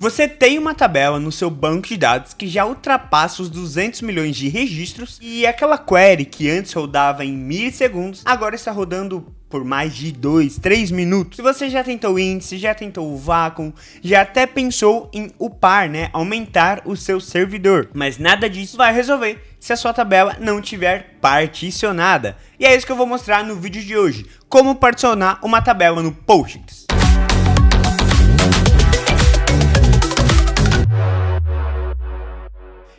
Você tem uma tabela no seu banco de dados que já ultrapassa os 200 milhões de registros e aquela query que antes rodava em milissegundos, agora está rodando por mais de 2, 3 minutos. Se você já tentou o índice, já tentou o vácuo, já até pensou em upar, aumentar o seu servidor, mas nada disso vai resolver se a sua tabela não tiver particionada. E é isso que eu vou mostrar no vídeo de hoje, como particionar uma tabela no Postgres.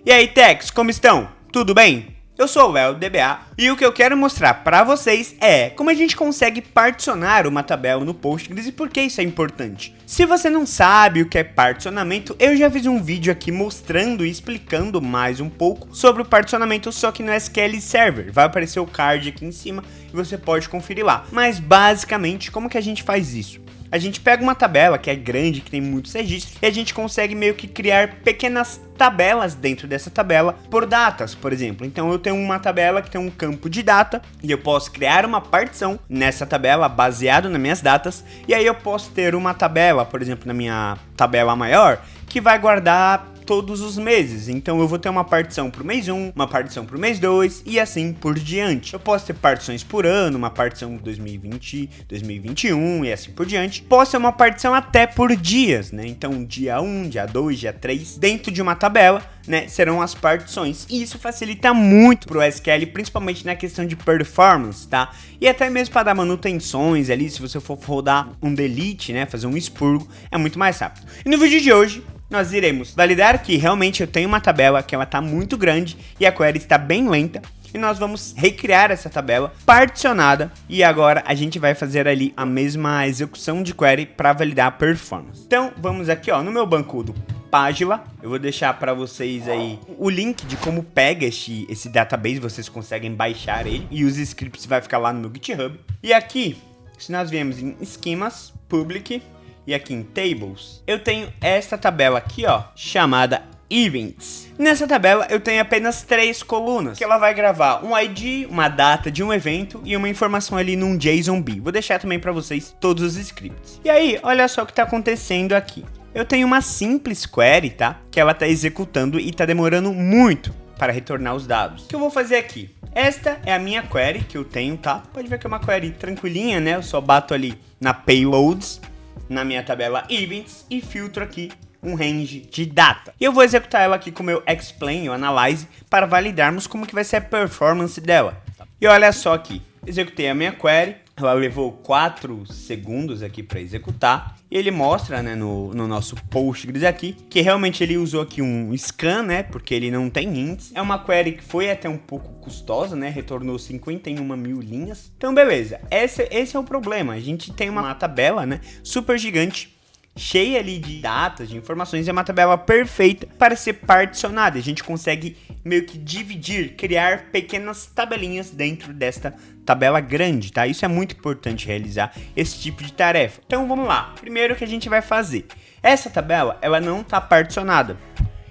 E aí, techs, como estão? Tudo bem? Eu sou o Léo DBA e o que eu quero mostrar para vocês é como a gente consegue particionar uma tabela no Postgres e por que isso é importante. Se você não sabe o que é particionamento, eu já fiz um vídeo aqui mostrando e explicando mais um pouco sobre o particionamento, só que no SQL Server. Vai aparecer o card aqui em cima e você pode conferir lá. Mas basicamente, como que a gente faz isso? A gente pega uma tabela que é grande, que tem muitos registros, e a gente consegue meio que criar pequenas tabelas dentro dessa tabela por datas, por exemplo. Então eu tenho uma tabela que tem um campo de data, e eu posso criar uma partição nessa tabela baseado nas minhas datas, e aí eu posso ter uma tabela, por exemplo, na minha tabela maior, que vai guardar todos os meses. Então eu vou ter uma partição para o mês 1, uma partição para o mês 2 e assim por diante. Eu posso ter partições por ano, uma partição 2020, 2021 e assim por diante. Posso ter uma partição até por dias, Então dia 1, dia 2, dia 3, dentro de uma tabela, serão as partições. E isso facilita muito pro SQL, principalmente na questão de performance, tá? E até mesmo para dar manutenções ali, se você for rodar um delete, fazer um expurgo, é muito mais rápido. E no vídeo de hoje, nós iremos validar que realmente eu tenho uma tabela que ela está muito grande e a query está bem lenta. E nós vamos recriar essa tabela particionada e agora a gente vai fazer ali a mesma execução de query para validar a performance. Então vamos aqui no meu banco do Pagila, eu vou deixar para vocês aí o link de como pega esse database, vocês conseguem baixar ele e os scripts vai ficar lá no meu GitHub. E aqui, se nós viemos em esquemas, public e aqui em tables, eu tenho esta tabela aqui, chamada events. Nessa tabela eu tenho apenas 3 colunas, que ela vai gravar um ID, uma data de um evento e uma informação ali num JSONB. Vou deixar também para vocês todos os scripts. E aí, olha só o que está acontecendo aqui. Eu tenho uma simples query, tá? Que ela está executando e está demorando muito para retornar os dados. O que eu vou fazer aqui? Esta é a minha query que eu tenho, tá? Pode ver que é uma query tranquilinha, Eu só bato ali na payloads, na minha tabela events e filtro aqui um range de data. E eu vou executar ela aqui com o meu explain ou analyze para validarmos como que vai ser a performance dela. E olha só aqui, executei a minha query, ela levou 4 segundos aqui para executar. E ele mostra, no nosso Postgres aqui, que realmente ele usou aqui um scan, porque ele não tem índice. É uma query que foi até um pouco custosa, retornou 51 mil linhas. Então, beleza. Esse é o problema. A gente tem uma tabela, super gigante, cheia ali de datas, de informações. É uma tabela perfeita para ser particionada. A gente consegue meio que dividir, criar pequenas tabelinhas dentro desta tabela grande, tá? Isso é muito importante realizar esse tipo de tarefa. Então vamos lá. Primeiro que a gente vai fazer. Essa tabela, ela não está particionada.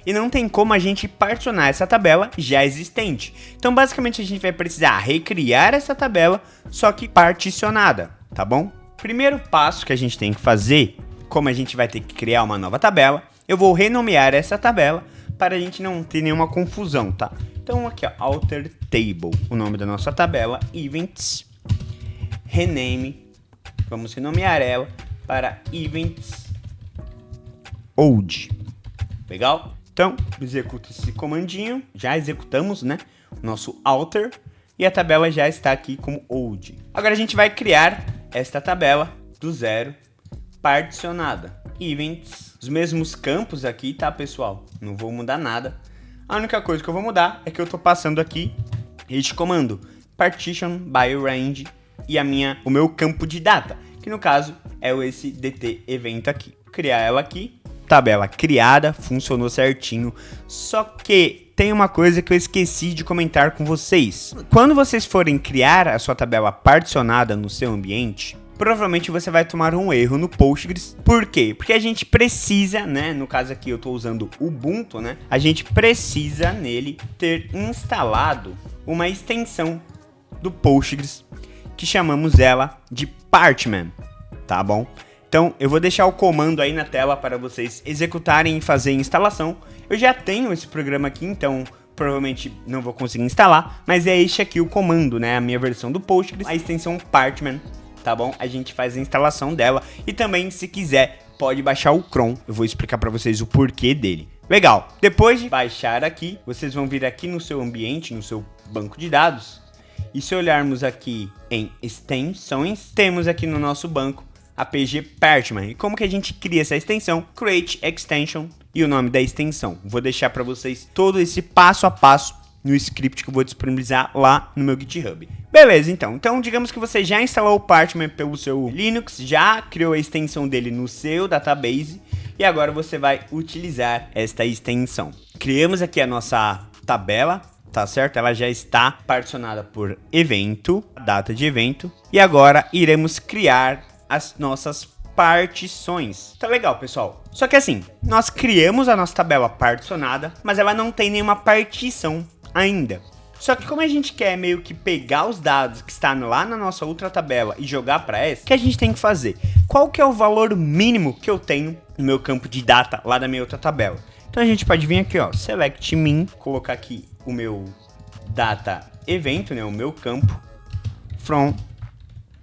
E não tem como a gente particionar essa tabela já existente. Então basicamente a gente vai precisar recriar essa tabela, só que particionada, tá bom? Primeiro passo que a gente tem que fazer, como a gente vai ter que criar uma nova tabela, eu vou renomear essa tabela para a gente não ter nenhuma confusão, tá? Então aqui, alter table, o nome da nossa tabela, events, rename, vamos renomear ela para events old, legal? Então, executa esse comandinho, já executamos, o nosso alter, e a tabela já está aqui como old. Agora a gente vai criar esta tabela do zero, particionada, events, os mesmos campos aqui, tá, pessoal? Não vou mudar nada. A única coisa que eu vou mudar é que eu tô passando aqui este comando, partition by range, e o meu campo de data, que no caso é esse dt evento aqui. Criar ela aqui, tabela criada, funcionou certinho, só que tem uma coisa que eu esqueci de comentar com vocês. Quando vocês forem criar a sua tabela particionada no seu ambiente, provavelmente você vai tomar um erro no Postgres. Por quê? Porque a gente precisa, no caso aqui eu estou usando Ubuntu, a gente precisa nele ter instalado uma extensão do Postgres que chamamos ela de Parchman, tá bom? Então, eu vou deixar o comando aí na tela para vocês executarem e fazer a instalação. Eu já tenho esse programa aqui, então provavelmente não vou conseguir instalar, mas é este aqui o comando, né? A minha versão do Postgres, a extensão Parchment, tá bom? A gente faz a instalação dela e também, se quiser, pode baixar o Chrome. Eu vou explicar para vocês o porquê dele. Legal, depois de baixar aqui, vocês vão vir aqui no seu ambiente, no seu banco de dados. E se olharmos aqui em extensões, temos aqui no nosso banco a PG Parchment. E como que a gente cria essa extensão? Create Extension e o nome da extensão. Vou deixar para vocês todo esse passo a passo no script que eu vou disponibilizar lá no meu GitHub. Beleza, então digamos que você já instalou o Parchment pelo seu Linux, já criou a extensão dele no seu database e agora você vai utilizar esta extensão. Criamos aqui a nossa tabela, tá certo? Ela já está particionada por evento, data de evento, e agora iremos criar as nossas partições. Tá legal, pessoal. Só que assim, nós criamos a nossa tabela particionada, mas ela não tem nenhuma partição ainda. Só que como a gente quer meio que pegar os dados que estão lá na nossa outra tabela e jogar para essa, o que a gente tem que fazer? Qual que é o valor mínimo que eu tenho no meu campo de data lá da minha outra tabela? Então a gente pode vir aqui, ó, select min, colocar aqui o meu data evento, né, o meu campo, from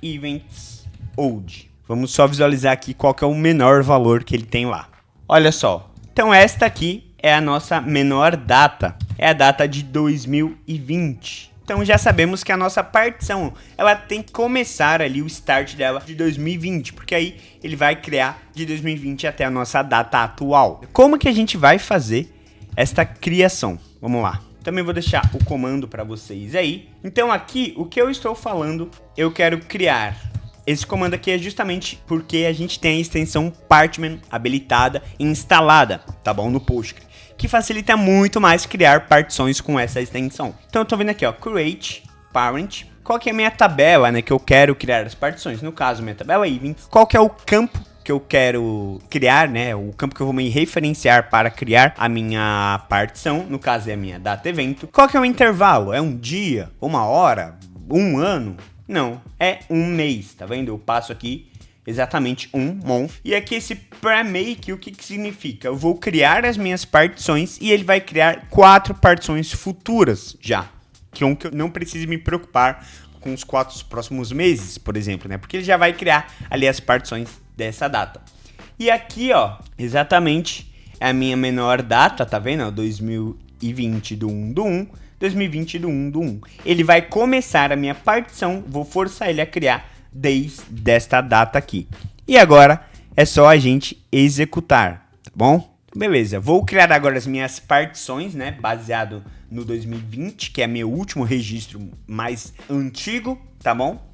events old. Vamos só visualizar aqui qual que é o menor valor que ele tem lá. Olha só, então esta aqui é a nossa menor data, é a data de 2020. Então já sabemos que a nossa partição, ela tem que começar ali o start dela de 2020, porque aí ele vai criar de 2020 até a nossa data atual. Como que a gente vai fazer esta criação? Vamos lá. Também vou deixar o comando para vocês aí. Então aqui, o que eu estou falando, eu quero criar. Esse comando aqui é justamente porque a gente tem a extensão Parchment habilitada e instalada, tá bom? No Postgres, que facilita muito mais criar partições com essa extensão. Então eu tô vendo aqui, ó, create parent. Qual que é a minha tabela, né, que eu quero criar as partições? No caso, minha tabela events. Qual que é o campo que eu quero criar, né? O campo que eu vou me referenciar para criar a minha partição. No caso é a minha data evento. Qual que é o intervalo? É um dia? Uma hora? Um ano? Não, é um mês, tá vendo? Eu passo aqui exatamente um month. E aqui esse pre-make, o que significa? Eu vou criar as minhas partições e ele vai criar 4 partições futuras já. Que eu não preciso me preocupar com os 4 próximos meses, por exemplo, né? Porque ele já vai criar ali as partições dessa data. E aqui, ó, exatamente é a minha menor data, tá vendo? 2020 do 1 do 1. 2020 do 1 do 1. Ele vai começar a minha partição, vou forçar ele a criar desde esta data aqui. E agora é só a gente executar, tá bom? Beleza, vou criar agora as minhas partições, né, baseado no 2020, que é meu último registro mais antigo, tá bom?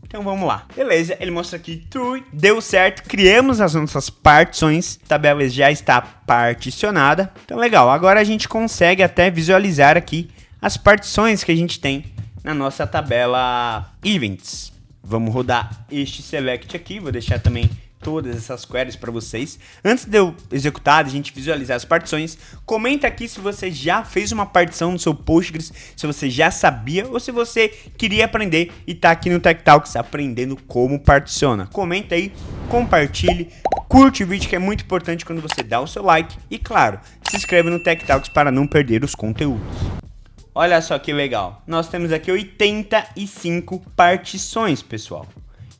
Então vamos lá. Beleza, ele mostra aqui true, deu certo, criamos as nossas partições, a tabela já está particionada. Então legal, agora a gente consegue até visualizar aqui as partições que a gente tem na nossa tabela Events. Vamos rodar este select aqui, vou deixar também todas essas queries para vocês. Antes de eu executar, a gente visualizar as partições, comenta aqui se você já fez uma partição no seu Postgres, se você já sabia ou se você queria aprender e tá aqui no Tech Talks aprendendo como particiona. Comenta aí, compartilhe, curte o vídeo que é muito importante quando você dá o seu like e claro, se inscreve no Tech Talks para não perder os conteúdos. Olha só que legal, nós temos aqui 85 partições, pessoal.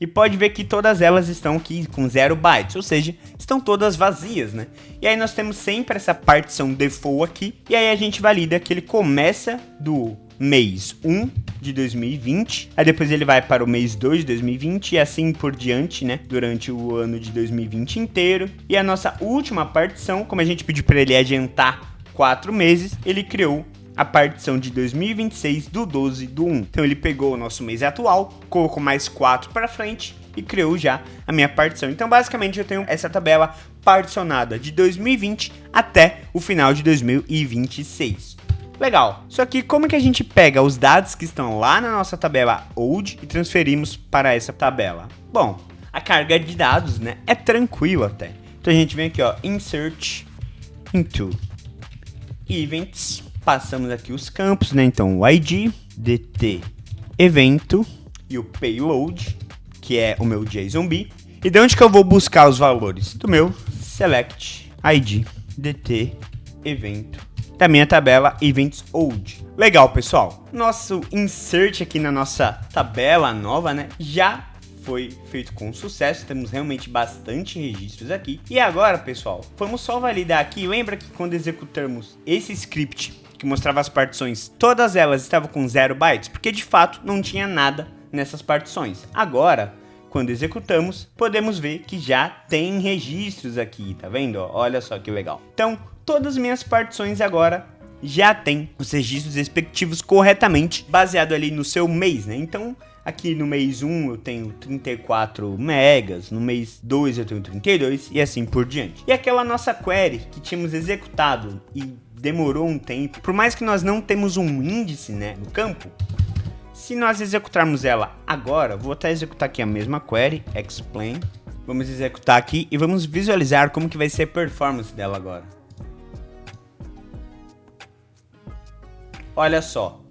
E pode ver que todas elas estão aqui com 0 bytes, ou seja, estão todas vazias, né? E aí nós temos sempre essa partição default aqui, e aí a gente valida que ele começa do mês 1 de 2020, aí depois ele vai para o mês 2 de 2020 e assim por diante, né? Durante o ano de 2020 inteiro. E a nossa última partição, como a gente pediu para ele adiantar 4 meses, ele criou a partição de 2026 do 12 do 1. Então ele pegou o nosso mês atual, colocou mais 4 para frente e criou já a minha partição. Então basicamente eu tenho essa tabela particionada de 2020 até o final de 2026. Legal. Só que como que a gente pega os dados que estão lá na nossa tabela old e transferimos para essa tabela? Bom, a carga de dados, né, é tranquilo até. Então a gente vem aqui, ó, insert into events. Passamos aqui os campos, né? Então, o ID, DT, evento e o payload, que é o meu JSONB. E de onde que eu vou buscar os valores? Do meu select id dt evento da minha tabela events old. Legal, pessoal. Nosso insert aqui na nossa tabela nova, né, já foi feito com sucesso. Temos realmente bastante registros aqui. E agora, pessoal, vamos só validar aqui. Lembra que quando executarmos esse script que mostrava as partições, todas elas estavam com 0 bytes, porque de fato não tinha nada nessas partições. Agora, quando executamos, podemos ver que já tem registros aqui, tá vendo? Olha só que legal. Então, todas as minhas partições agora já tem os registros respectivos corretamente, baseado ali no seu mês, né? Então, aqui no mês 1 eu tenho 34 megas, no mês 2 eu tenho 32 e assim por diante. E aquela nossa query que tínhamos executado e demorou um tempo, por mais que nós não temos um índice, né, no campo, se nós executarmos ela agora, vou até executar aqui a mesma query, explain, vamos executar aqui e vamos visualizar como que vai ser a performance dela agora. Olha só,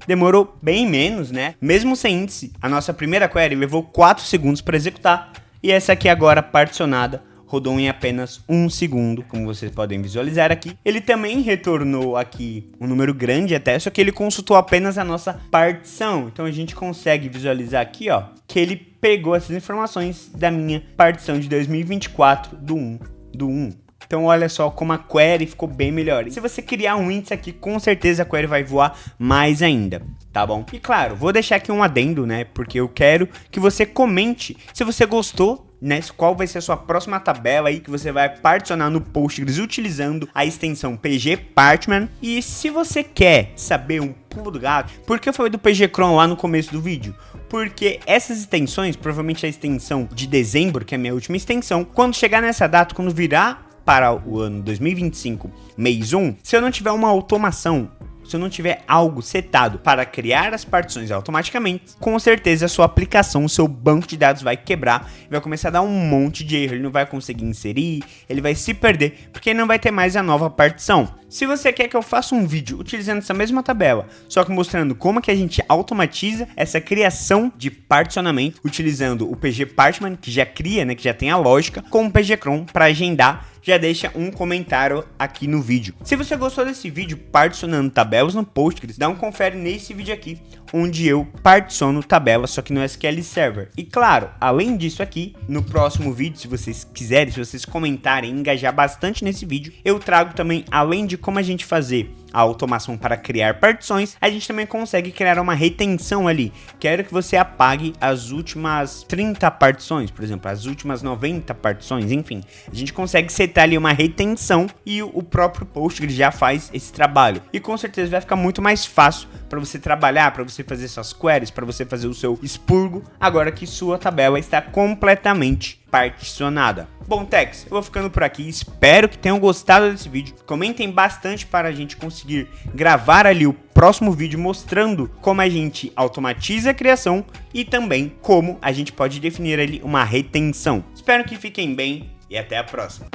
demorou bem menos, né? Mesmo sem índice, a nossa primeira query levou 4 segundos para executar e essa aqui agora particionada rodou em apenas 1 segundo, como vocês podem visualizar aqui. Ele também retornou aqui um número grande até, só que ele consultou apenas a nossa partição. Então a gente consegue visualizar aqui, ó, que ele pegou essas informações da minha partição de 2024 do 1. Então olha só como a query ficou bem melhor. E se você criar um índice aqui, com certeza a query vai voar mais ainda, tá bom? E claro, vou deixar aqui um adendo, né? Porque eu quero que você comente se você gostou, né? Qual vai ser a sua próxima tabela aí que você vai particionar no Postgres utilizando a extensão pgpartment. E se você quer saber um pulo do gato, por que eu falei do pgcron lá no começo do vídeo? Porque essas extensões, provavelmente a extensão de dezembro, que é a minha última extensão, quando chegar nessa data, quando virar para o ano 2025, mês 1, se eu não tiver uma automação, se eu não tiver algo setado para criar as partições automaticamente, com certeza a sua aplicação, o seu banco de dados vai quebrar e vai começar a dar um monte de erro. Ele não vai conseguir inserir, ele vai se perder, porque não vai ter mais a nova partição. Se você quer que eu faça um vídeo utilizando essa mesma tabela, só que mostrando como que a gente automatiza essa criação de particionamento, utilizando o pgpartment, que já cria, né, que já tem a lógica, com o pgcron para agendar, já deixa um comentário aqui no vídeo. Se você gostou desse vídeo particionando tabelas no Postgres, dá um confere nesse vídeo aqui, onde eu particiono tabelas, só que no SQL Server. E claro, além disso aqui, no próximo vídeo, se vocês quiserem, se vocês comentarem e engajar bastante nesse vídeo, eu trago também, além de como a gente fazer a automação para criar partições, a gente também consegue criar uma retenção ali. Quero que você apague as últimas 30 partições, por exemplo, as últimas 90 partições, enfim. A gente consegue setar ali uma retenção e o próprio Postgres já faz esse trabalho. E com certeza vai ficar muito mais fácil para você trabalhar, para você fazer suas queries, para você fazer o seu expurgo, agora que sua tabela está completamente particionada. Bom, Techs, eu vou ficando por aqui, espero que tenham gostado desse vídeo. Comentem bastante para a gente conseguir gravar ali o próximo vídeo mostrando como a gente automatiza a criação e também como a gente pode definir ali uma retenção. Espero que fiquem bem e até a próxima.